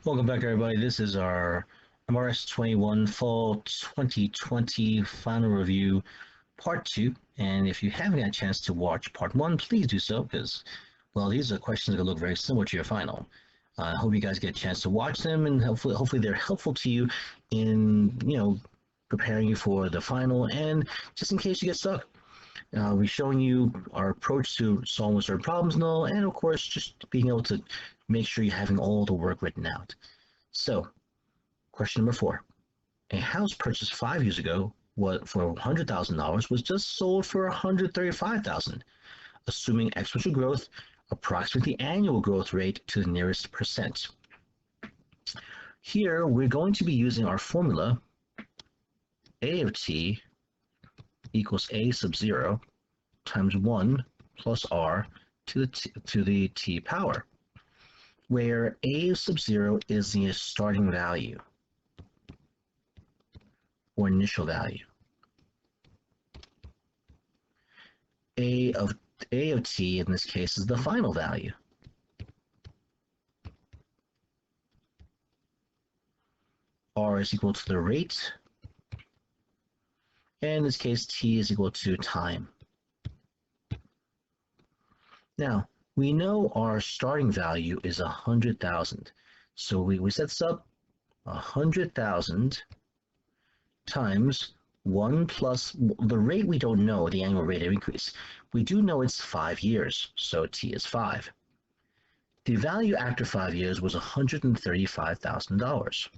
Welcome back, everybody. This is our MRS21 Fall 2020 Final Review Part 2. And if you haven't had a chance to watch Part 1, please do so because, well, these are questions that look very similar to your final. I hope you guys get a chance to watch them, and hopefully they're helpful to you in, preparing you for the final and just in case you get stuck. We're showing you our approach to solving certain problems and all, and of course, just being able to make sure you're having all the work written out. So, question number 4. A house purchased 5 years ago for $100,000 was just sold for $135,000, assuming exponential growth, approximate the annual growth rate to the nearest percent. Here, we're going to be using our formula, A of t equals a sub 0 times 1 plus r to the t power, where a sub 0 is the starting value or initial value. A of t in this case is the final value. R is equal to the rate, and in this case t is equal to time. Now, we know our starting value is 100,000. So we set this up 100,000 times 1 plus the rate. We don't know the annual rate of increase. We do know it's 5 years, so t is 5. The value after 5 years was $135,000.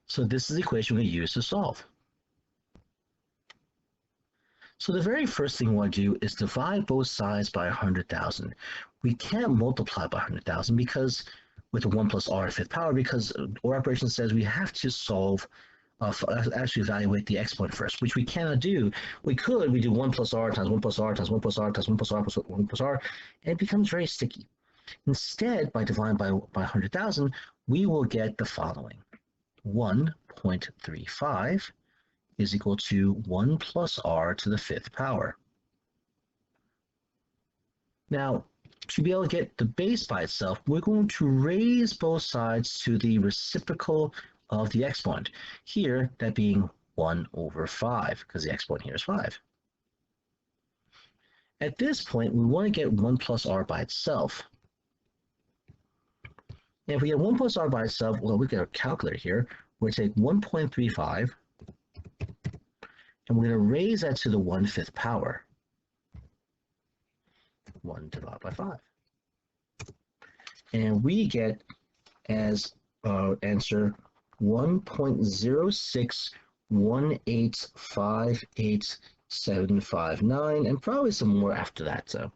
So this is the equation we're going to use to solve. So the very first thing we want to do is divide both sides by 100,000. We can't multiply by 100,000 because with the 1 plus r to the 5th power, because our operation says we have to solve, actually evaluate the exponent first, which we cannot do. We do 1 plus r times 1 plus r times 1 plus r times 1 plus r plus 1 plus r, and it becomes very sticky. Instead, by dividing by 100,000, we will get the following. 1.35 is equal to 1 plus r to the 5th power. Now, to be able to get the base by itself, we're going to raise both sides to the reciprocal of the exponent. Here, that being 1 over 5, because the exponent here is 5. At this point, we want to get 1 plus r by itself. And if we get 1 plus r by itself, well, we get a calculator here. We're going to take 1.35, and we're going to raise that to the 1/5 power. 1 divided by 5. And we get as answer 1.061858759, and probably some more after that. So,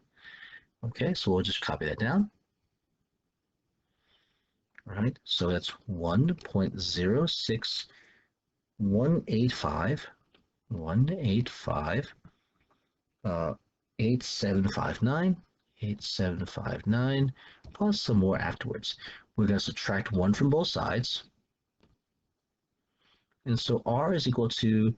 okay, so we'll just copy that down. All right, so that's 1.06185 8759 plus some more afterwards. We're going to subtract 1 from both sides, and so r is equal to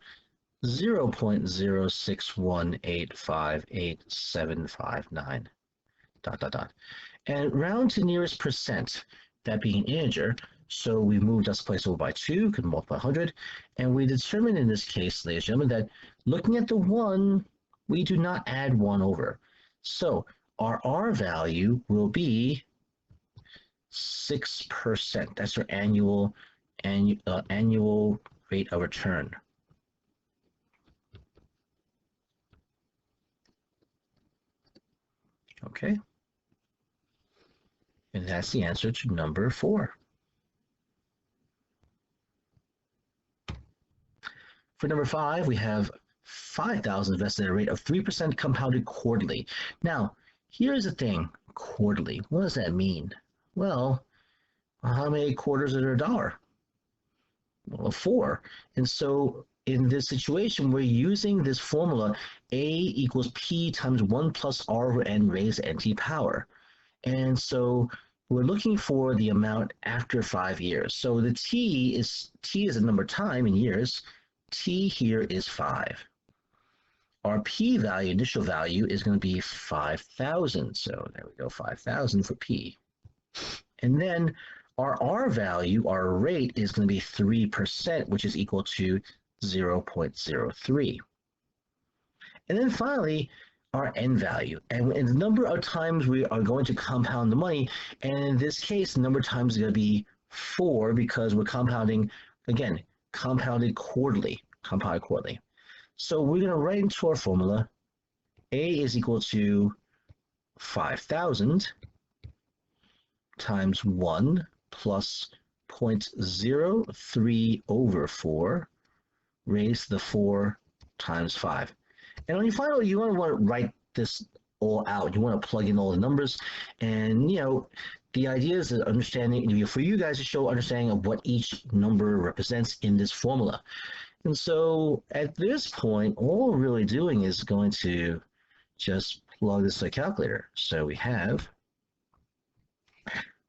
0.061858759 ... and round to nearest percent, that being an integer. So we moved this place over by 2, could multiply 100, and we determined in this case, ladies and gentlemen, that looking at the 1, we do not add 1 over. So our R value will be 6%. That's our annual rate of return. Okay. And that's the answer to number 4. For number 5, we have 5,000 invested at a rate of 3% compounded quarterly. Now, here's the thing, quarterly. What does that mean? Well, how many quarters are there a dollar? Well, 4. And so in this situation, we're using this formula, A equals P times 1 plus R over N raised to NT power. And so we're looking for the amount after 5 years. So the T is a number of time in years. T here is 5. Our P value, initial value, is going to be 5,000. So there we go, 5,000 for P. And then our R value, our rate, is going to be 3%, which is equal to 0.03. And then finally, our N value, and the number of times we are going to compound the money, and in this case, the number of times is going to be 4 because we're compounding, again, compounded quarterly. So we're going to write into our formula, A is equal to 5,000 times 1 plus 0.03 over 4 raised to the 4 times 5. And when you finally, you want to write this all out. You want to plug in all the numbers. And, the idea is understanding, for you guys to show understanding of what each number represents in this formula. And so at this point, all we're really doing is going to just plug this in a calculator. So we have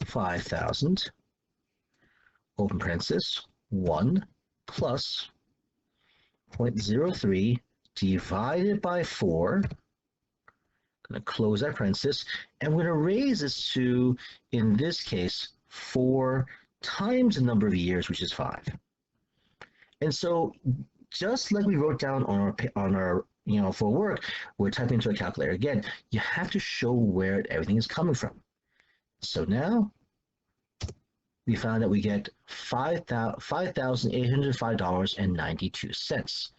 5,000, open parenthesis, 1 plus 0.03 divided by 4. Going to close that parenthesis, and we're going to raise this to, in this case, 4 times the number of years, which is 5. And so, just like we wrote down on our for work, we're typing into a calculator. Again, you have to show where everything is coming from. So now we found that we get $5,805.92.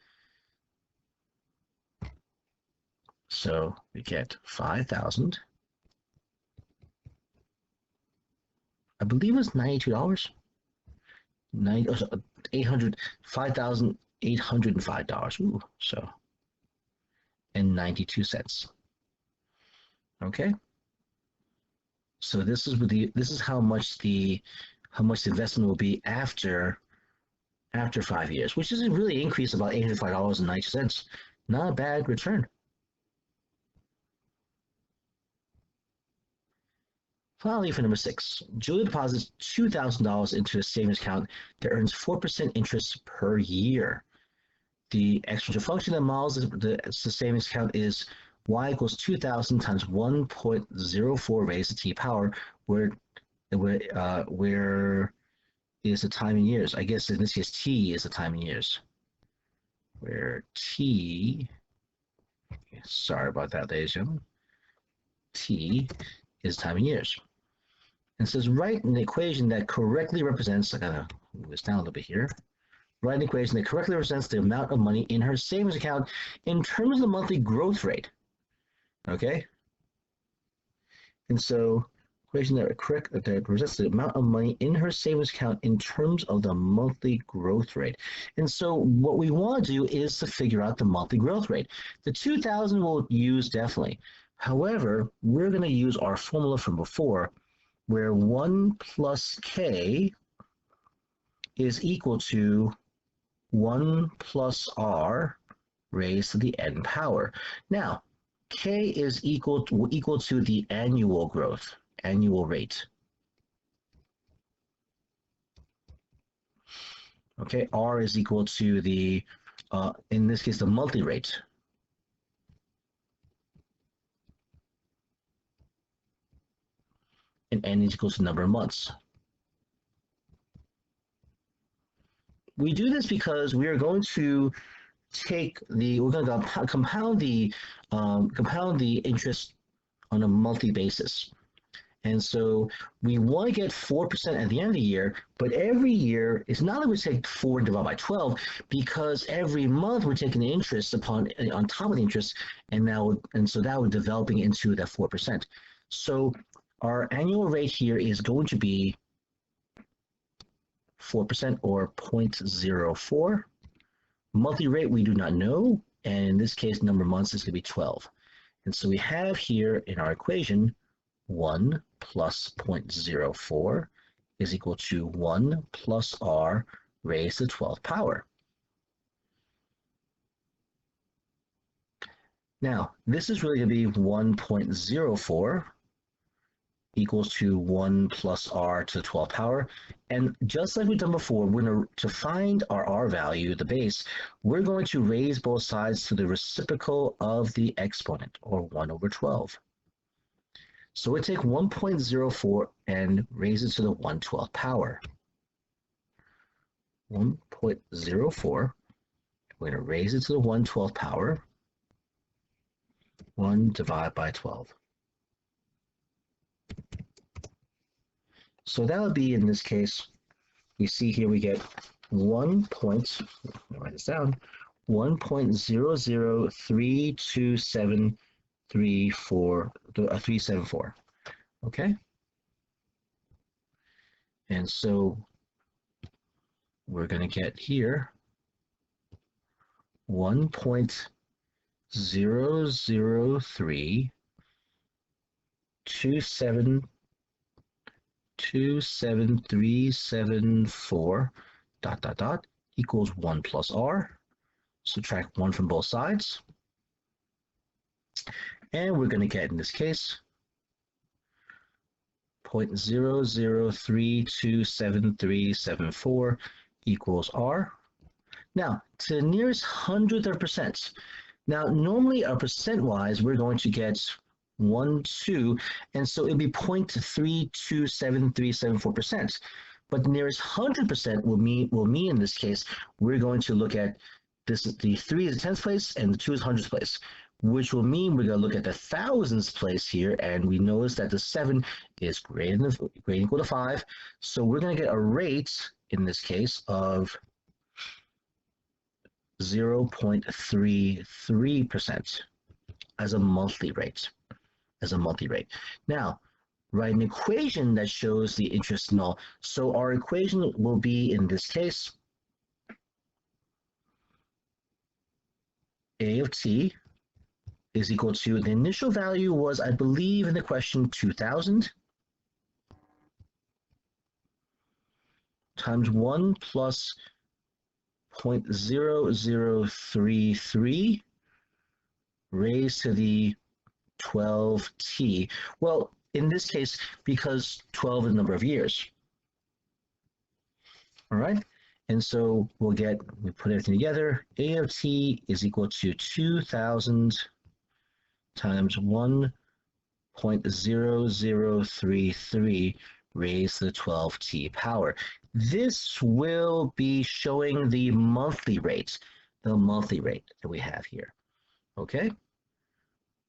So we get 5,000. I believe it was $92. $5,805. Ooh, so and 92 cents. Okay. So this is how much the investment will be after 5 years, which is a really increase about $805.90. Not a bad return. Finally, for number 6, Julia deposits $2,000 into a savings account that earns 4% interest per year. The exponential function that models the savings account is y equals 2,000 times 1.04 raised to t power, where is the time in years. I guess in this case, t is the time in years. Where t, sorry about that, ladies and gentlemen, t is time in years. And it says write an equation that correctly represents, I gotta move this down a little bit here. Write an equation that correctly represents the amount of money in her savings account in terms of the monthly growth rate. Okay? And so, equation that represents the amount of money in her savings account in terms of the monthly growth rate. And so, what we want to do is to figure out the monthly growth rate. The 2,000 we'll use definitely. However, we're going to use our formula from before, where 1 plus k is equal to 1 plus r raised to the n power. Now, k is equal to the annual growth, annual rate. Okay, r is equal to the, in this case, the monthly rate. And n is equal to the number of months. We do this because we are going to we're going to compound the interest on a monthly basis. And so we want to get 4% at the end of the year, but every year, it's not that we take 4 divided by 12, because every month we're taking the interest on top of the interest, and so that we're developing into that 4%. So our annual rate here is going to be 4% or 0.04. Monthly rate we do not know, and in this case, number of months is going to be 12. And so we have here in our equation 1 plus 0.04 is equal to 1 plus r raised to the 12th power. Now, this is really going to be 1.04 equals to 1 plus r to the 12th power. And just like we've done before, to find our r value, the base, we're going to raise both sides to the reciprocal of the exponent, or 1 over 12. So we take 1.04 and raise it to the 112th power. 1.04, we're going to raise it to the 112th power. 1 divided by 12. So that would be, in this case, we see here we get 1 point, write this down, 1.0032734, okay? And so we're going to get here 1.00327 dot equals 1 plus r. Subtract 1 from both sides. And we're going to get, in this case, 0.00327374 equals r. Now, to the nearest hundredth of a percent. Now, normally, percent-wise, we're going to get 1, 2, and so it'll be 0.327374%. But the nearest 100% will mean in this case, we're going to look at this, the 3 is the 10th place and the 2 is 100th place, which will mean we're going to look at the thousands place here, and we notice that the 7 is greater than equal to 5. So we're going to get a rate, in this case, of 0.33% as a monthly rate. Now, write an equation that shows the interest and all. So our equation will be, in this case, A of t is equal to, the initial value was, I believe in the question, 2,000 times 1 plus 0.0033 raised to the 12t. Well, in this case, because 12 is the number of years. All right. And so we put everything together. A of t is equal to 2,000 times 1.0033 raised to the 12t power. This will be showing the monthly rate that we have here. Okay?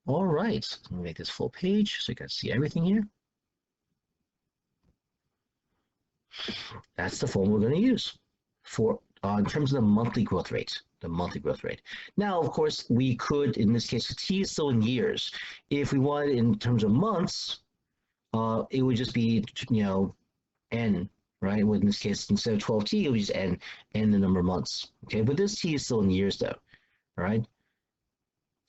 All right. Let me make this full page so you can see everything here. That's the formula we're going to use for in terms of the monthly growth rate. Now, of course, we could, in this case, t is still in years. If we wanted in terms of months, it would just be, n, right? Well, in this case, instead of 12t, it would just n the number of months. Okay, but this t is still in years, though. All right.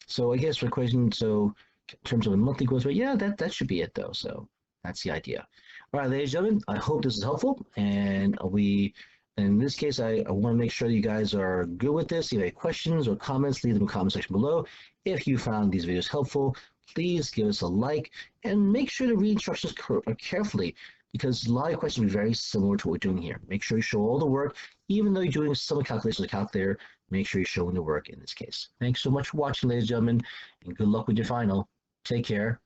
So I guess for equation, so in terms of a monthly growth rate, yeah, that should be it, though. So that's the idea. All right, ladies and gentlemen, I hope this is helpful, and in this case, I want to make sure you guys are good with this. If you have any questions or comments, leave them in the comment section below. If you found these videos helpful, please give us a like and make sure to read instructions carefully, because a lot of questions will be very similar to what we're doing here. Make sure you show all the work, even though you're doing some calculations with a calculator, make sure you're showing the work in this case. Thanks so much for watching, ladies and gentlemen, and good luck with your final. Take care.